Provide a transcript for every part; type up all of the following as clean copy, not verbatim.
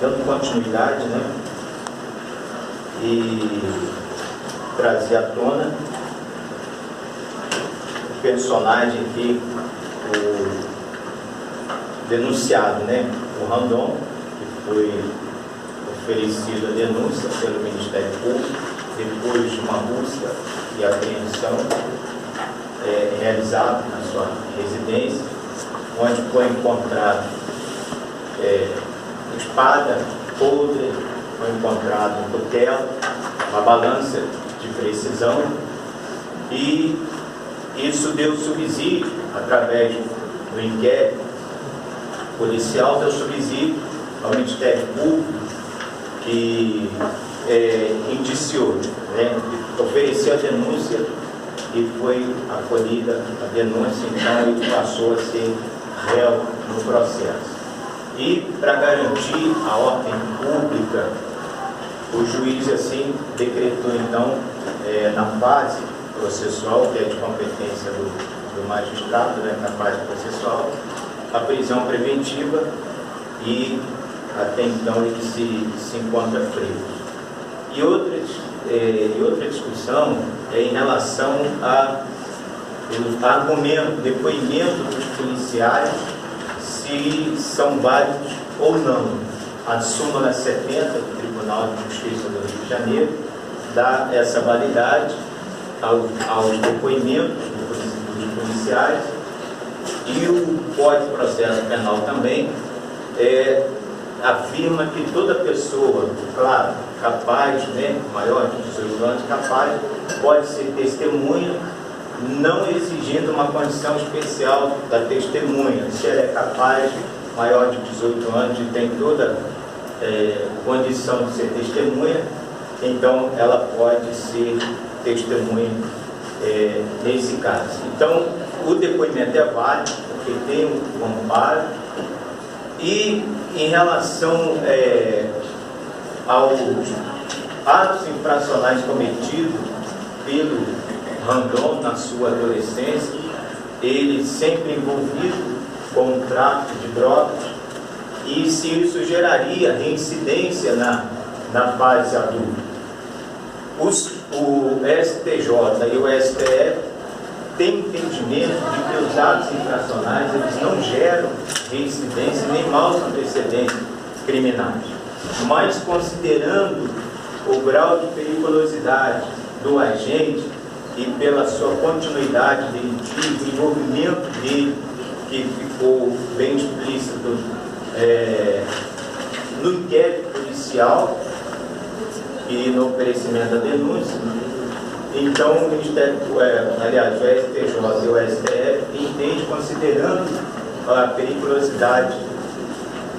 dando continuidade, né? E trazer à tona o personagem aqui, o denunciado, né? O Randon, que foi oferecido a denúncia pelo Ministério Público, depois de uma busca e apreensão realizada na sua residência, onde foi encontrado espada podre, foi encontrado um cutelo, uma balança de precisão, e isso deu subsídio, através do inquérito policial, deu subsídio ao Ministério Público, que indiciou, né, ofereceu a denúncia e foi acolhida a denúncia, então ele passou a ser réu no processo. E, para garantir a ordem pública, o juiz assim decretou, então, na fase processual, que é de competência do magistrado, né, na fase processual, a prisão preventiva, e até então ele se encontra preso. E outra discussão é em relação ao argumento, depoimento dos policiais, se são válidos ou não. A súmula 70 do Tribunal de Justiça do Rio de Janeiro dá essa validade aos depoimentos dos policiais, e o Código de Processo Penal também afirma que toda pessoa, claro, capaz, né, maior de 18 anos, capaz, pode ser testemunha, não exigindo uma condição especial da testemunha. Se ela é capaz, maior de 18 anos, e tem toda condição de ser testemunha, então ela pode ser testemunha nesse caso. Então, o depoimento é válido, porque tem um amparo. E em relação aos atos infracionais cometidos pelo Randon na sua adolescência, ele sempre envolvido com o tráfico de drogas, e se isso geraria reincidência na fase adulta. O STJ e o STF têm entendimento de que os atos infracionais eles não geram reincidência nem maus antecedentes criminais, mas considerando o grau de periculosidade do agente e pela sua continuidade delitiva, o envolvimento dele, que ficou bem explícito no inquérito policial e no oferecimento da denúncia, então o Ministério, aliás, o STJ e o STF entende, considerando a periculosidade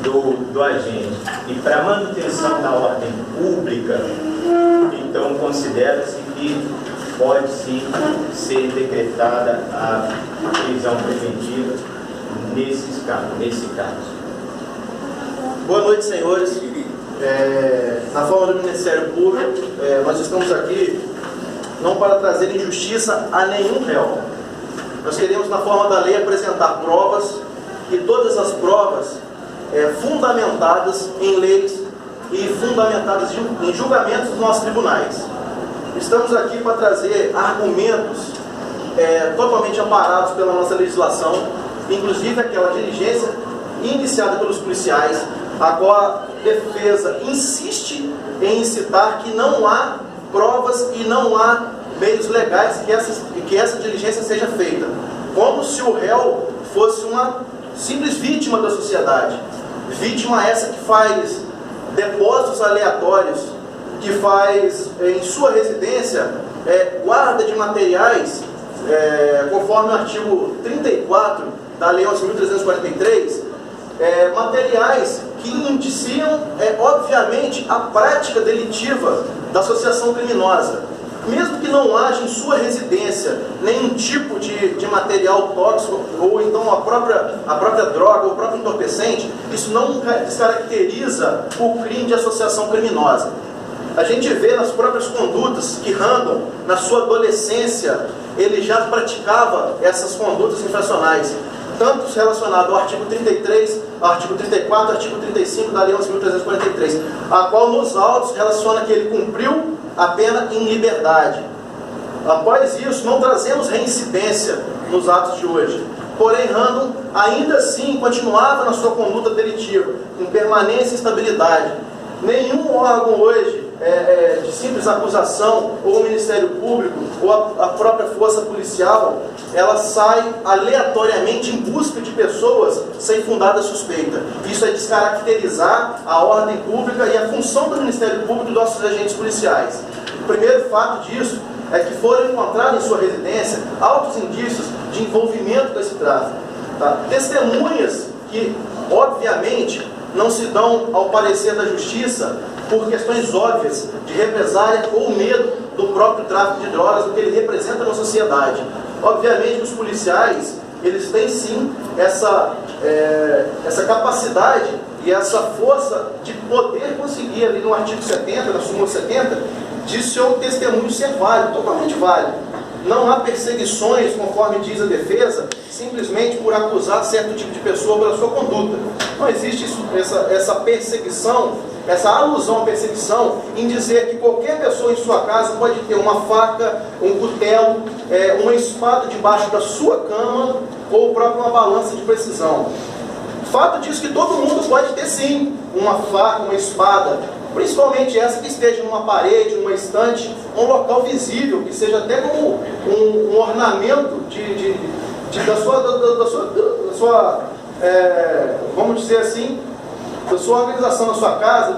do agente e para a manutenção da ordem pública, então considera-se que pode sim ser decretada a prisão preventiva nesse caso. Boa noite, senhores. Na forma do Ministério Público, nós estamos aqui não para trazer injustiça a nenhum réu. Nós queremos, na forma da lei, apresentar provas, e todas as provas fundamentadas em leis e fundamentadas em julgamentos dos nossos tribunais. Estamos aqui para trazer argumentos totalmente amparados pela nossa legislação, inclusive aquela diligência iniciada pelos policiais, a qual a defesa insiste em incitar que não há provas e não há meios legais que essa diligência seja feita, como se o réu fosse uma simples vítima da sociedade, vítima essa que faz depósitos aleatórios, que faz em sua residência guarda de materiais, conforme o artigo 34 da Lei 11.343, materiais que indiciam, obviamente, a prática delitiva da associação criminosa. Mesmo que não haja em sua residência nenhum tipo de material tóxico, ou então a própria droga, ou o próprio entorpecente, isso não descaracteriza o crime de associação criminosa. A gente vê nas próprias condutas que Randon, na sua adolescência, ele já praticava essas condutas infracionais. tanto relacionado ao artigo 33, ao artigo 34, ao artigo 35 da Lei 11.343, a qual nos autos relaciona que ele cumpriu a pena em liberdade. Após isso, não trazemos reincidência nos atos de hoje. Porém, Randon ainda assim continuava na sua conduta delitiva, com permanência e estabilidade. Nenhum órgão hoje, de simples acusação, ou o Ministério Público, ou a própria força policial, ela sai aleatoriamente em busca de pessoas sem fundada suspeita. Isso é descaracterizar a ordem pública e a função do Ministério Público e dos nossos agentes policiais. O primeiro fato disso é que foram encontrados em sua residência altos indícios de envolvimento com esse tráfico. Tá? Testemunhas que, obviamente, não se dão ao parecer da justiça por questões óbvias de represália ou medo do próprio tráfico de drogas, o que ele representa na sociedade. Obviamente, os policiais, eles têm sim essa capacidade e essa força de poder conseguir ali no artigo 70, na súmula 70, de seu testemunho ser válido, totalmente válido. Não há perseguições, conforme diz a defesa, simplesmente por acusar certo tipo de pessoa pela sua conduta. Não existe essa perseguição, essa alusão à perseguição em dizer que qualquer pessoa em sua casa pode ter uma faca, um cutelo, uma espada debaixo da sua cama ou próprio uma balança de precisão. O fato diz que todo mundo pode ter sim uma faca, uma espada, principalmente essa que esteja numa parede, numa estante, um local visível, que seja até como um ornamento da sua vamos dizer assim, da sua organização na sua casa,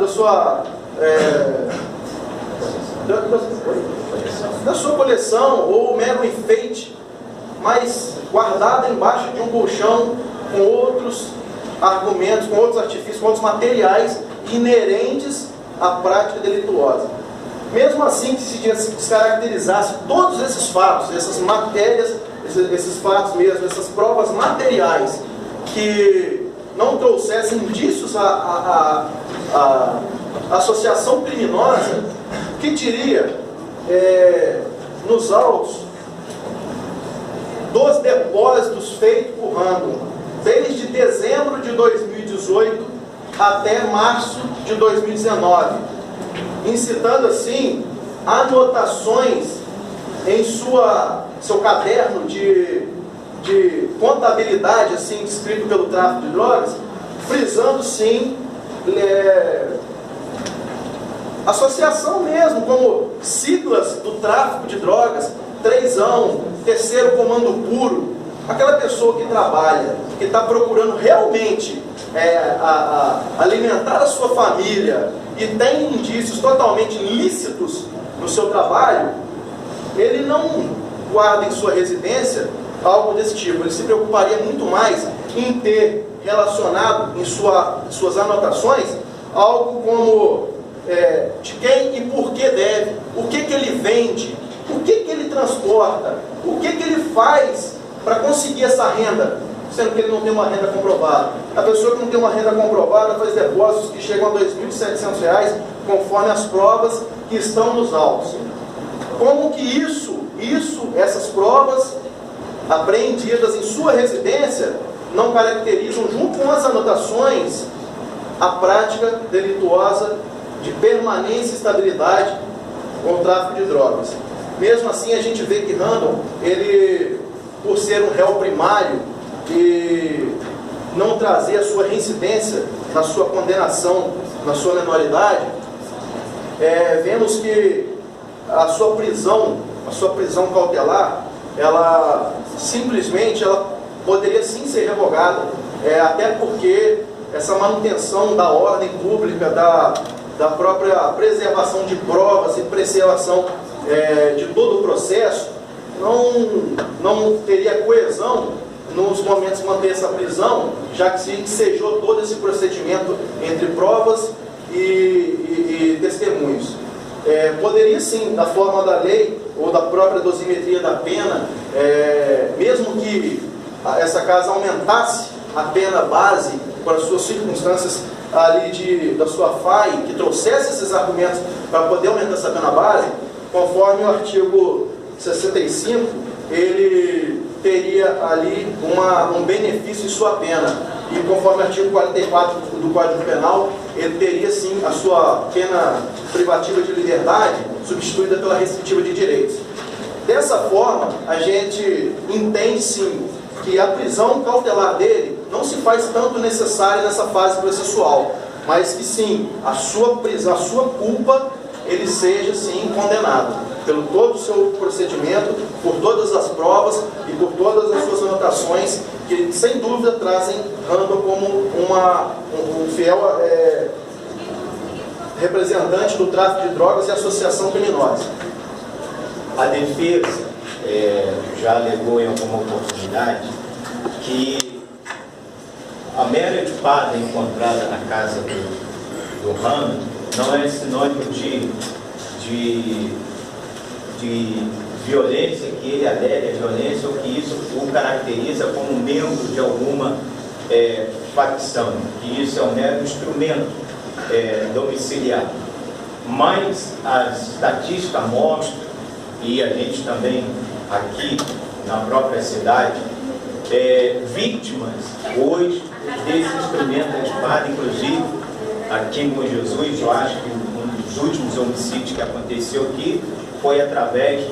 da sua coleção, ou mero enfeite, mas guardada embaixo de um colchão com outros argumentos, com outros artifícios, com outros materiais inerentes à prática delituosa. Mesmo assim, que se descaracterizasse todos esses fatos, essas matérias, esses fatos mesmo, essas provas materiais que não trouxessem indícios à associação criminosa, que diria nos autos dos depósitos feitos por Randon desde dezembro de 2018 até março de 2019, incitando assim anotações em seu caderno de contabilidade, assim, escrito pelo tráfico de drogas, frisando sim associação mesmo, como siglas do tráfico de drogas, 3ão, 3º comando puro. Aquela pessoa que trabalha, que está procurando realmente alimentar a sua família e tem indícios totalmente lícitos no seu trabalho, ele não guarda em sua residência algo desse tipo. Ele se preocuparia muito mais em ter relacionado em suas anotações algo como de quem e por que deve, o que ele vende, o que ele transporta, o que ele faz para conseguir essa renda, sendo que ele não tem uma renda comprovada. A pessoa que não tem uma renda comprovada faz depósitos que chegam a R$ 2.700, conforme as provas que estão nos autos. Como que essas provas apreendidas em sua residência não caracterizam, junto com as anotações, a prática delituosa de permanência e estabilidade com o tráfico de drogas. Mesmo assim, a gente vê que Randon, ele, por ser um réu primário e não trazer a sua reincidência na sua condenação, na sua menoridade, vemos que a sua prisão cautelar, ela simplesmente poderia sim ser revogada, até porque essa manutenção da ordem pública, da própria preservação de provas e preservação de todo o processo, não teria coesão nos momentos de manter essa prisão, já que se ensejou todo esse procedimento entre provas e testemunhos. Poderia sim, da forma da lei ou da própria dosimetria da pena, mesmo que essa casa aumentasse a pena base para as suas circunstâncias ali da sua FAI, que trouxesse esses argumentos para poder aumentar essa pena base, conforme o artigo 65, ele teria ali um benefício em sua pena. E conforme o artigo 44 do Código Penal, ele teria sim a sua pena privativa de liberdade substituída pela restritiva de direitos. Dessa forma, a gente entende sim que a prisão cautelar dele não se faz tanto necessária nessa fase processual, mas que sim, a sua prisão, a sua culpa, ele seja sim condenado pelo todo o seu procedimento, por todas as provas e por todas as suas anotações, que sem dúvida trazem Randall como um fiel representante do tráfico de drogas e associação criminosa. A defesa já alegou em alguma oportunidade que a mera espada encontrada na casa do Randall não é sinônimo de violência, que ele alega violência, ou que isso o caracteriza como membro de alguma facção, que isso é um mero instrumento domiciliar. Mas a estatística mostra, e a gente também aqui na própria cidade, vítimas hoje desse instrumento da espada, inclusive aqui em Bom Jesus, eu acho que um dos últimos homicídios que aconteceu aqui foi através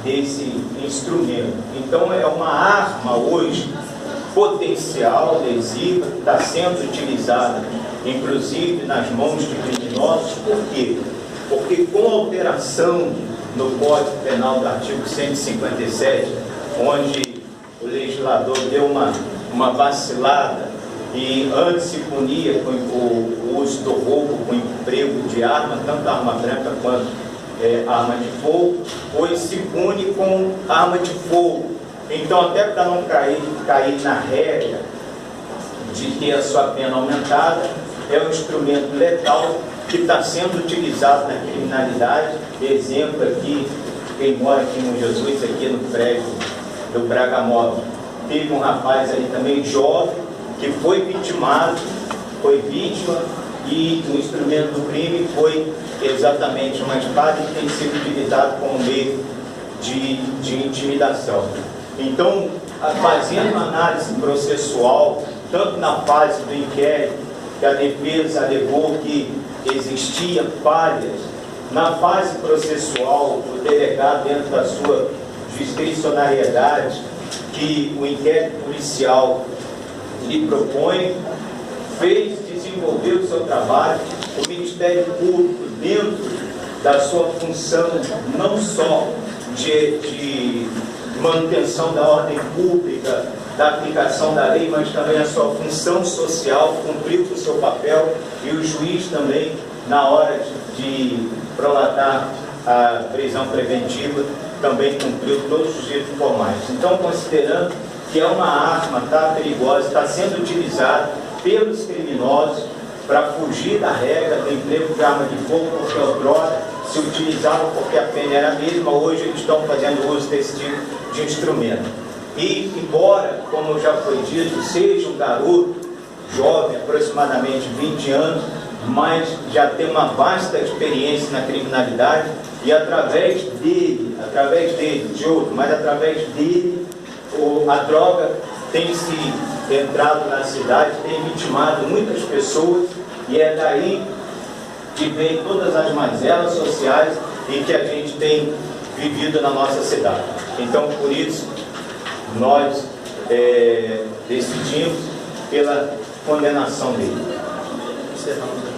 desse instrumento. Então é uma arma hoje potencial, lesiva, que está sendo utilizada inclusive nas mãos de criminosos. Por quê? Porque com a alteração no Código Penal do artigo 157, onde o legislador deu uma vacilada e antes se punia com o uso do roubo com emprego de arma, tanto arma branca quanto arma de fogo, hoje se pune com arma de fogo. Então, até para não cair na regra de ter a sua pena aumentada, é um instrumento letal que está sendo utilizado na criminalidade. Exemplo aqui, quem mora aqui no Jesus, aqui no prédio do Bragamóvel, teve um rapaz ali também jovem que foi vitimado, foi vítima, e o instrumento do crime foi exatamente uma espada que tem sido utilizado como meio de intimidação. Então, fazendo uma análise processual, tanto na fase do inquérito, que a defesa alegou que existia falhas, na fase processual, o delegado, dentro da sua discricionariedade, que o inquérito policial lhe propõe, desenvolveu o seu trabalho. O Ministério Público, dentro da sua função, não só de manutenção da ordem pública, da aplicação da lei, mas também a sua função social, cumpriu com o seu papel, e o juiz também, na hora de prolatar a prisão preventiva, também cumpriu todos os direitos formais. Então, considerando que é uma arma, está perigosa, está sendo utilizada pelos criminosos para fugir da regra do emprego de arma de fogo, porque outrora se utilizava porque a pena era a mesma, hoje eles estão fazendo uso desse tipo de instrumento. E, embora, como já foi dito, seja um garoto jovem, aproximadamente 20 anos, mas já tem uma vasta experiência na criminalidade, e através dele, de outro, mas através dele, a droga tem se entrado na cidade, tem vitimado muitas pessoas, e é daí que vem todas as mazelas sociais em que a gente tem vivido na nossa cidade. Então, por isso, nós decidimos pela condenação dele. Encerramos.